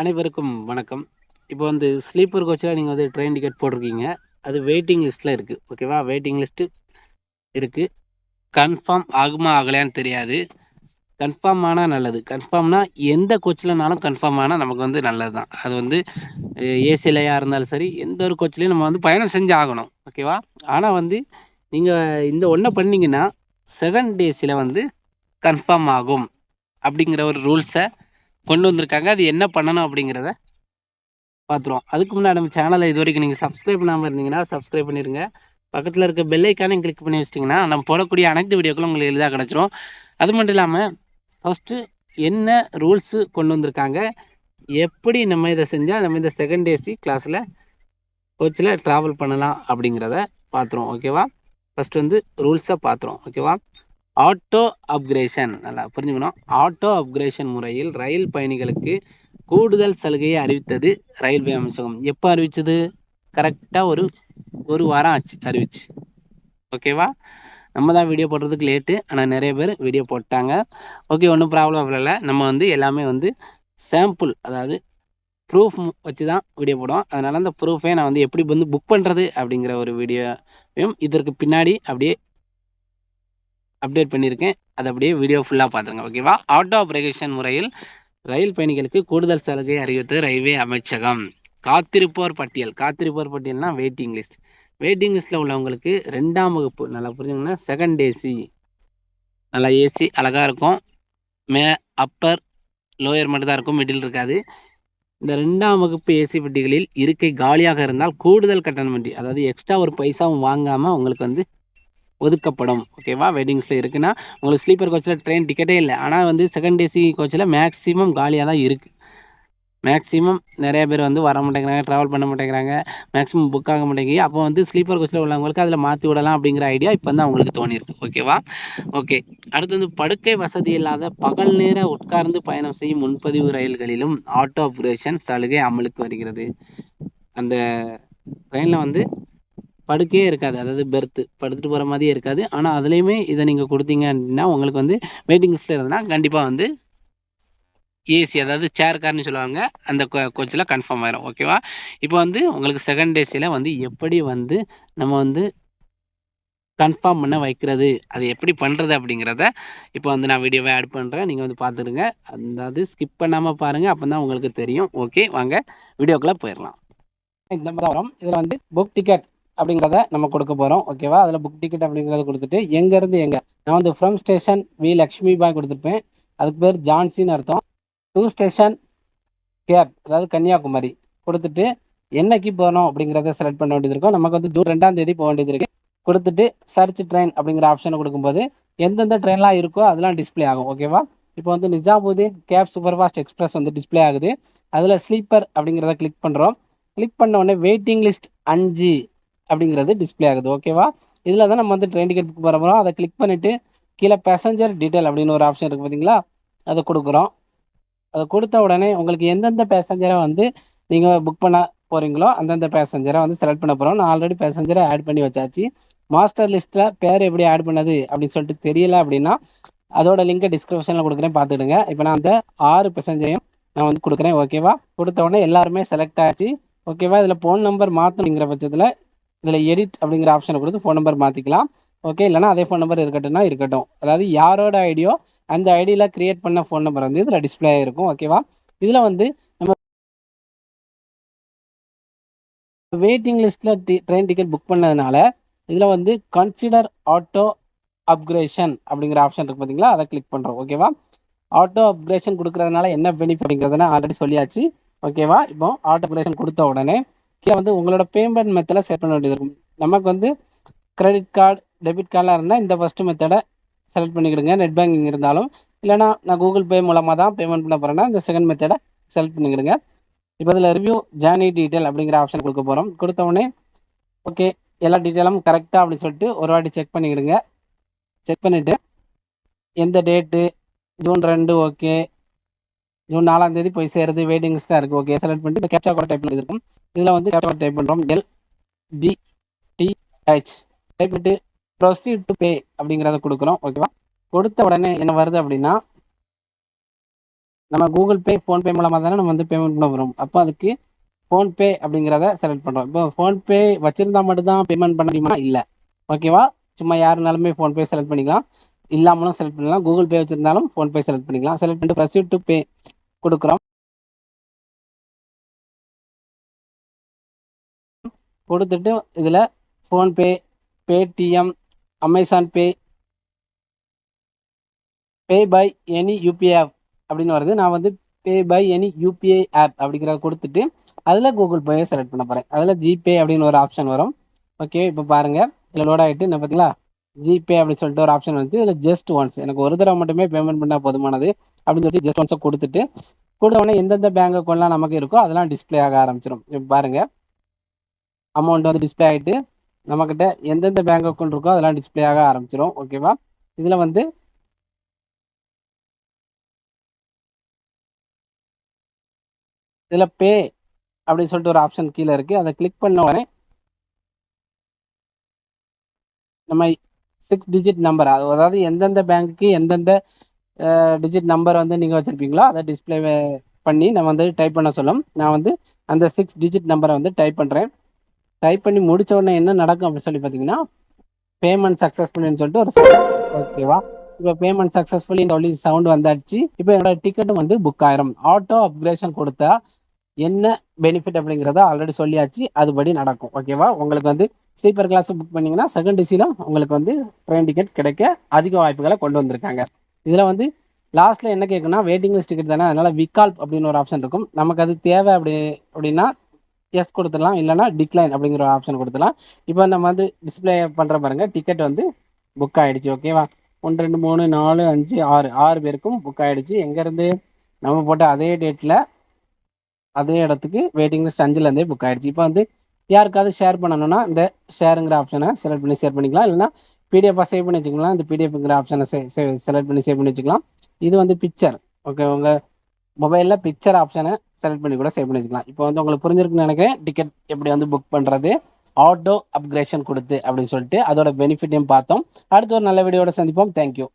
அனைவருக்கும் வணக்கம். இப்போ வந்து ஸ்லீப்பர் கோச்சில் நீங்கள் வந்து ட்ரெயின் டிக்கெட் போட்டிருக்கீங்க. அது வெயிட்டிங் லிஸ்ட்டில் இருக்குது. ஓகேவா? வெயிட்டிங் லிஸ்ட்டு இருக்குது. கன்ஃபார்ம் ஆகுமா ஆகலையான்னு தெரியாது. கன்ஃபார்ம் ஆனால் நல்லது. கன்ஃபார்ம்னா எந்த கோச்சில்னாலும் கன்ஃபார்ம் ஆனால் நமக்கு வந்து நல்லது தான். அது வந்து ஏசிலையா இருந்தாலும் சரி, எந்த ஒரு கோச்லேயும் நம்ம வந்து பயணம் செஞ்சு ஆகணும். ஓகேவா? ஆனால் வந்து நீங்கள் இந்த ஒன்றை பண்ணீங்கன்னா செகண்ட் ஏசியில் வந்து கன்ஃபார்ம் ஆகும் அப்படிங்கிற ஒரு ரூல்ஸை கொண்டு வந்திருக்காங்க. அது என்ன பண்ணணும் அப்படிங்கிறத பார்த்துருவோம். அதுக்கு முன்னாடி நம்ம சேனலை இது வரைக்கும் நீங்கள் சப்ஸ்கிரைப் பண்ணாமல் இருந்தீங்கன்னா சப்ஸ்கிரைப் பண்ணிடுங்க. பக்கத்தில் இருக்க பெல் ஐக்கானையும் கிளிக் பண்ணி வச்சிட்டிங்கன்னா நம்ம போடக்கூடிய அனைத்து வீடியோக்களும் உங்களுக்கு எளிதாக கிடச்சிரும். அது மட்டும் இல்லாமல் ஃபஸ்ட்டு என்ன ரூல்ஸு கொண்டு வந்திருக்காங்க, எப்படி நம்ம இதை செஞ்சால் நம்ம இந்த செகண்ட் ஏசி கிளாஸில் கோச்சில் ட்ராவல் பண்ணலாம் அப்படிங்கிறத பார்த்துருவோம். ஓகேவா? ஃபஸ்ட்டு வந்து ரூல்ஸை பார்த்துருவோம். ஓகேவா? ஆட்டோ அப்கிரேஷன் நல்லா புரிஞ்சுக்கணும். ஆட்டோ அப்கிரேஷன் முறையில் ரயில் பயணிகளுக்கு கூடுதல் சலுகையை அறிவித்தது ரயில்வே அமைச்சகம். எப்போ அறிவிச்சது? கரெக்டாக ஒரு வாரம் ஆச்சு அறிவிச்சு. ஓகேவா? நம்ம தான் வீடியோ போடுறதுக்கு லேட்டு, ஆனால் நிறைய பேர் வீடியோ போட்டாங்க. ஓகே, ஒன்றும் ப்ராப்ளம் இல்லை. நம்ம வந்து எல்லாமே வந்து சாம்பிள், அதாவது ப்ரூஃப் வச்சு தான் வீடியோ போடுவோம். அதனால் அந்த ப்ரூஃபே நான் வந்து எப்படி வந்து புக் பண்ணுறது அப்படிங்கிற ஒரு வீடியோவையும் இதற்கு பின்னாடி அப்படியே அப்டேட் பண்ணியிருக்கேன். அதை அப்படியே வீடியோ ஃபுல்லாக பார்த்துருங்க. ஓகேவா? ஆட்டோ அப்கிரேஷன் முறையில் ரயில் பயணிகளுக்கு கூடுதல் சலுகை அறிவித்தது ரயில்வே அமைச்சகம். காத்திருப்போர் பட்டியல்னா வெயிட்டிங் லிஸ்ட். வெயிட்டிங் லிஸ்ட்டில் உள்ளவங்களுக்கு 2ஆம் வகுப்பு, நல்லா புரிஞ்சுங்கன்னா செகண்ட் ஏசி, நல்லா ஏசி அழகாக இருக்கும். அப்பர் லோயர் மட்டும் தான் இருக்கும், மிடில் இருக்காது. இந்த 2ஆம் வகுப்பு ஏசி பெட்டிகளில் இருக்கை காலியாக இருந்தால் கூடுதல் கட்டணமின்றி, அதாவது எக்ஸ்ட்ரா ஒரு பைசாவும் வாங்காமல் உங்களுக்கு வந்து ஒதுக்கப்படும். ஓகேவா? வெயிட்டிங்ஸில் இருக்குன்னா உங்களுக்கு ஸ்லீப்பர் கோச்சில் ட்ரெயின் டிக்கெட்டே இல்லை, ஆனால் வந்து செகண்ட் ஏசி கோச்சில் மேக்ஸிமம் காலியாக தான் இருக்குது. மேக்ஸிமம் நிறைய பேர் வந்து வர மாட்டேங்கிறாங்க, ட்ராவல் பண்ண மாட்டேங்கிறாங்க, மேக்ஸிமம் புக் ஆக மாட்டேங்குது. அப்போ வந்து ஸ்லீப்பர் கோச்சில் உள்ளவங்களுக்கு அதில் மாற்றி விடலாம் அப்படிங்கிற ஐடியா இப்போ வந்து அவங்களுக்கு தோணியிருக்கு. ஓகேவா? ஓகே, அடுத்து வந்து படுக்கை வசதி இல்லாத பகல் நேர உட்கார்ந்து பயணம் செய்யும் முன்பதிவு ரயில்களிலும் ஆட்டோ அப்கிரேஷன் சலுகை அமலுக்கு வருகிறது. அந்த ட்ரெயினில் வந்து படுக்கையே இருக்காது, அதாவது பெர்த்து படுத்துட்டு போகிற மாதிரியே இருக்காது. ஆனால் அதுலேயுமே இதை நீங்கள் கொடுத்தீங்க அப்படின்னா உங்களுக்கு வந்து வெயிட்டிங் லிஸ்ட்டில் இருந்ததுன்னா கண்டிப்பாக வந்து ஏசி, அதாவது சேர் கார்னு சொல்லுவாங்க, அந்த கோச்சில் கன்ஃபார்ம் ஆயிரும். ஓகேவா? இப்போ வந்து உங்களுக்கு செகண்ட் ஏசியில் வந்து எப்படி வந்து நம்ம வந்து கன்ஃபார்ம் பண்ண வைக்கிறது, அது எப்படி பண்ணுறது அப்படிங்கிறத இப்போ வந்து நான் வீடியோவை ஆட் பண்ணுறேன். நீங்கள் வந்து பார்த்துடுங்க. அதாவது ஸ்கிப் பண்ணாமல் பாருங்கள், அப்போ தான் உங்களுக்கு தெரியும். ஓகே, வாங்க வீடியோக்குள்ளே போயிடலாம். இந்த மாதிரி வரும். இதில் வந்து புக் டிக்கெட் அப்படிங்கிறத நம்ம கொடுக்க போகிறோம். ஓகேவா? அதில் புக் டிக்கெட் அப்படிங்கிறத கொடுத்துட்டு எங்கேருந்து எங்கே, நான் வந்து ஃப்ரம் ஸ்டேஷன் வி லக்ஷ்மி பாய் கொடுத்துருப்பேன். அதுக்கு பேர் ஜான்சின்னு அர்த்தம். டூ ஸ்டேஷன் கேப், அதாவது கன்னியாகுமரி கொடுத்துட்டு என்னைக்கு போகணும் அப்படிங்கிறத செலக்ட் பண்ண வேண்டியது இருக்கும். நமக்கு வந்து ஜூன் 2ஆம் தேதி போக வேண்டியது இருக்குது. கொடுத்துட்டு சர்ச் ட்ரெயின் அப்படிங்கிற ஆப்ஷனை கொடுக்கும்போது எந்தெந்த ட்ரெயின்லாம் இருக்கோ அதெல்லாம் டிஸ்பிளே ஆகும். ஓகேவா? இப்போ வந்து Nizamuddin Cape super fast express வந்து டிஸ்பிளே ஆகுது. அதில் ஸ்லீப்பர் அப்படிங்கிறத கிளிக் பண்ணுறோம். கிளிக் பண்ண உடனே வெயிட்டிங் லிஸ்ட் 5 அப்படிங்கிறது டிஸ்பிளே ஆகுது. ஓகேவா? இதில் தான் நம்ம வந்து ட்ரெயின் டிக்கெட் புக் பண்ண போகிறோம். அதை கிளிக் பண்ணிவிட்டு கீழே பேசஞ்சர் டீட்டெயில் அப்படின்னு ஒரு ஆப்ஷன் இருக்குது பார்த்தீங்களா, அதை கொடுக்குறோம். அதை கொடுத்த உடனே உங்களுக்கு எந்தெந்த பேசஞ்சரை வந்து நீங்கள் புக் பண்ண போகிறீங்களோ அந்தந்த பேசஞ்சரை வந்து செலக்ட் பண்ண போகிறோம். நான் ஆல்ரெடி பேசஞ்சரை ஆட் பண்ணி வச்சாச்சு. மாஸ்டர் லிஸ்ட்டில் பேர் எப்படி ஆட் பண்ணது அப்படின்னு சொல்லிட்டு தெரியல அப்படின்னா அதோட லிங்கை டிஸ்கிரிப்ஷனில் கொடுக்குறேன், பார்த்துடுங்க. இப்போ நான் அந்த 6 பேசஞ்சரையும் நான் வந்து கொடுக்குறேன். ஓகேவா? கொடுத்த உடனே எல்லாருமே செலக்ட் ஆச்சு. ஓகேவா? இதில் ஃபோன் நம்பர் மாற்றணுங்கிற பட்சத்தில் இதில் எடிட் அப்படிங்கிற ஆப்ஷனை கொடுத்து ஃபோன் நம்பர் மாற்றிக்கலாம். ஓகே, இல்லைனா அதே ஃபோன் நம்பர் இருக்கட்டும்னா இருக்கட்டும். அதாவது யாரோட ஐடியோ அந்த ஐடியில் க்ரியேட் பண்ண ஃபோன் நம்பர் வந்து இதில் டிஸ்பிளே ஆகிருக்கும். ஓகேவா? இதில் வந்து நம்ம வெயிட்டிங் லிஸ்ட்டில் ட்ரெயின் டிக்கெட் புக் பண்ணதுனால இதில் வந்து கன்சிடர் ஆட்டோ அப்கிரேஷன் அப்படிங்கிற ஆப்ஷன் இருக்குது பார்த்தீங்களா, அதை கிளிக் பண்ணுறோம். ஓகேவா? ஆட்டோ அப்கிரேஷன் கொடுக்குறதுனால என்ன பெனிஃபிட் அப்படிங்கிறதுனா ஆல்ரெடி சொல்லியாச்சு. ஓகேவா? இப்போ ஆட்டோ அப்கிரேஷன் கொடுத்த உடனே கீழே வந்து உங்களோட பேமெண்ட் மெத்தடில் செட் பண்ண வேண்டியது இருக்கும். நமக்கு வந்து கிரெடிட் கார்டு, டெபிட் கார்டெலாம் இருந்தால் இந்த ஃபஸ்ட்டு மெத்தடை செலக்ட் பண்ணிக்கிடுங்க. நெட் பேங்கிங் இருந்தாலும், இல்லைனா நான் கூகுள் பே மூலமாக தான் பேமெண்ட் பண்ண போகிறேன்னா இந்த செகண்ட் மெத்தடை செலக்ட் பண்ணிக்கிடுங்க. இப்போ இதில் ரிவ்யூ ஜேர்னி டீட்டெயில் அப்படிங்கிற ஆப்ஷன் கொடுக்க போகிறோம். கொடுத்த உடனே ஓகே, எல்லா டீட்டெயிலும் கரெக்டாக அப்படின்னு சொல்லிட்டு ஒரு வாட்டி செக் பண்ணிக்கிடுங்க. செக் பண்ணிவிட்டு எந்த டேட்டு, ஜூன் 2 ஓகே, ஜூன் 4ஆம் தேதி போய் சேருது, வெயிட்டிங் லிஸ்ட்டாக இருக்குது. ஓகே, செலக்ட் பண்ணிட்டு இந்த கேப்சா கோட் டைப் பண்ணியிருக்கும். இதில் வந்து கேப்சா கோட் டைப் பண்ணுறோம். LGTH டைப் பண்ணிட்டு ப்ரொசீட் டு பே அப்படிங்கிறத கொடுக்குறோம். ஓகேவா? கொடுத்த உடனே என்ன வருது அப்படின்னா நம்ம கூகுள் பே, ஃபோன்பே மூலமாக தானே நம்ம வந்து பேமெண்ட் பண்ண போகிறோம். அப்போ அதுக்கு ஃபோன்பே அப்படிங்கிறத செலக்ட் பண்ணுறோம். இப்போ ஃபோன்பே வச்சுருந்தா மட்டும்தான் பேமெண்ட் பண்ண முடியுமா? இல்லை. ஓகேவா? சும்மா யாருனாலுமே ஃபோன்பே செலக்ட் பண்ணிக்கலாம். இல்லாமலும் செலக்ட் பண்ணலாம். கூகுள் பே வச்சுருந்தாலும் ஃபோன்பே செலக்ட் பண்ணிக்கலாம். செலக்ட் பண்ணிட்டு ப்ரொசீட் டு பே கொடுக்குறோம். கொடுத்துட்டு இதில் PhonePe, Paytm, Amazon Pay, pay by any UPI app அப்படின்னு வருது. நான் வந்து pay by any UPI app அப்படிங்கிறத கொடுத்துட்டு அதில் கூகுள் பேயை செலக்ட் பண்ண போகிறேன். அதில் ஜிபே அப்படின்னு ஒரு ஆப்ஷன் வரும். ஓகே, இப்போ பாருங்கள் இதில் லோட் ஆகிட்டு என்ன பார்த்தீங்களா, ஜிபே அப்படின்னு சொல்லிட்டு ஒரு ஆப்ஷன் வந்து இதில் ஜஸ்ட் ஒன்ஸ், எனக்கு ஒரு தடவை மட்டுமே பேமெண்ட் பண்ணால் போதுமானது அப்படின்னு சொல்லி ஜஸ்ட் ஒன்ஸை கொடுத்துட்டு கொடுத்த உடனே எந்தெந்த பேங்க் அக்கௌண்ட்லாம் நமக்கு இருக்கோ அதெல்லாம் டிஸ்பிளே ஆக ஆரம்பிச்சிடும். இப்போ பாருங்கள் அமௌண்ட் வந்து டிஸ்பிளே ஆகிட்டு நம்மக்கிட்ட எந்தெந்த பேங்க் அக்கௌண்ட் இருக்கோ அதெல்லாம் டிஸ்பிளே ஆக ஆரம்பிச்சிடும். ஓகேவா? இதில் வந்து இதில் பே அப்படின்னு சொல்லிட்டு ஒரு ஆப்ஷன் கீழே இருக்குது. அதை கிளிக் பண்ண உடனே நம்ம 6 டிஜிட் நம்பர், அதாவது எந்தெந்த பேங்க்குக்கு எந்தெந்த டிஜிட் நம்பர் வந்து நீங்கள் வச்சுருப்பீங்களோ அதை டிஸ்பிளே பண்ணி நம்ம வந்து டைப் பண்ண சொல்லும். நான் வந்து அந்த 6 டிஜிட் நம்பரை வந்து டைப் பண்ணுறேன். டைப் பண்ணி முடித்த உடனே என்ன நடக்கும் அப்படின்னு சொல்லி பார்த்தீங்கன்னா, பேமெண்ட் சக்ஸஸ்ஃபுல்னு சொல்லிட்டு ஒரு சவுண்ட். ஓகேவா? இப்போ பேமெண்ட் சக்ஸஸ்ஃபுல்லி சொல்லி சவுண்ட் வந்தாச்சு. இப்போ என்னோட டிக்கெட்டும் வந்து புக் ஆயிரும். ஆட்டோ அப்கிரேஷன் கொடுத்தா என்ன பெனிஃபிட் அப்படிங்கிறத ஆல்ரெடி சொல்லியாச்சு. அதுபடி நடக்கும். ஓகேவா? உங்களுக்கு வந்து ஸ்லீப்பர் கிளாஸ் புக் பண்ணிங்கன்னா செகண்ட் ஏசியில் உங்களுக்கு வந்து ட்ரெயின் டிக்கெட் கிடைக்க அதிக வாய்ப்புகளை கொண்டு வந்திருக்காங்க. இதில் வந்து லாஸ்ட்டில் என்ன கேட்குன்னா, வெயிட்டிங் லிஸ்ட் டிக்கெட் தானே, அதனால் விகால்ப் அப்படின்னு ஒரு ஆப்ஷன் இருக்கும். நமக்கு அது தேவை அப்படின்னா எஸ் கொடுத்துடலாம், இல்லைனா டிக்ளைன் அப்படிங்கிற ஒரு ஆப்ஷன் கொடுத்துடலாம். இப்போ நம்ம வந்து டிஸ்பிளே பண்ணுற பாருங்கள், டிக்கெட் வந்து புக் ஆகிடுச்சு. ஓகேவா? 1 2 3 4 5 6 பேருக்கும் புக் ஆகிடுச்சு. எங்கேருந்து நம்ம போட்ட அதே டேட்டில் அதே இடத்துக்கு வெயிட்டிங் லிஸ்ட் 5லேருந்தே புக் ஆகிடுச்சு. இப்போ வந்து யாருக்காவது ஷேர் பண்ணணும்னா இந்த ஷேருங்கிற ஆப்ஷனை செலக்ட் பண்ணி ஷேர் பண்ணிக்கலாம். இல்லைனா பிடிஎஃபாக சேவ் பண்ணி வச்சுக்கலாம். இந்த பிடிஎஃப்ங்கிற ஆப்ஷனை செலக்ட் பண்ணி சேவ் பண்ணி வச்சுக்கலாம். இது வந்து பிக்சர். ஓகே, உங்கள் மொபைலில் பிக்சர் ஆப்ஷனை செலக்ட் பண்ணி கூட சேவ் பண்ணி வச்சுக்கலாம். இப்போ வந்து உங்களுக்கு புரிஞ்சிருக்குன்னு நினைக்கிறேன். டிக்கெட் எப்படி வந்து புக் பண்ணுறது ஆட்டோ அப்கிரேஷன் கொடுத்து அப்படின்னு சொல்லிட்டு அதோட பெனிஃபிட்டையும் பார்த்தோம். அடுத்த ஒரு நல்ல வீடியோட சந்திப்போம். தேங்க்யூ.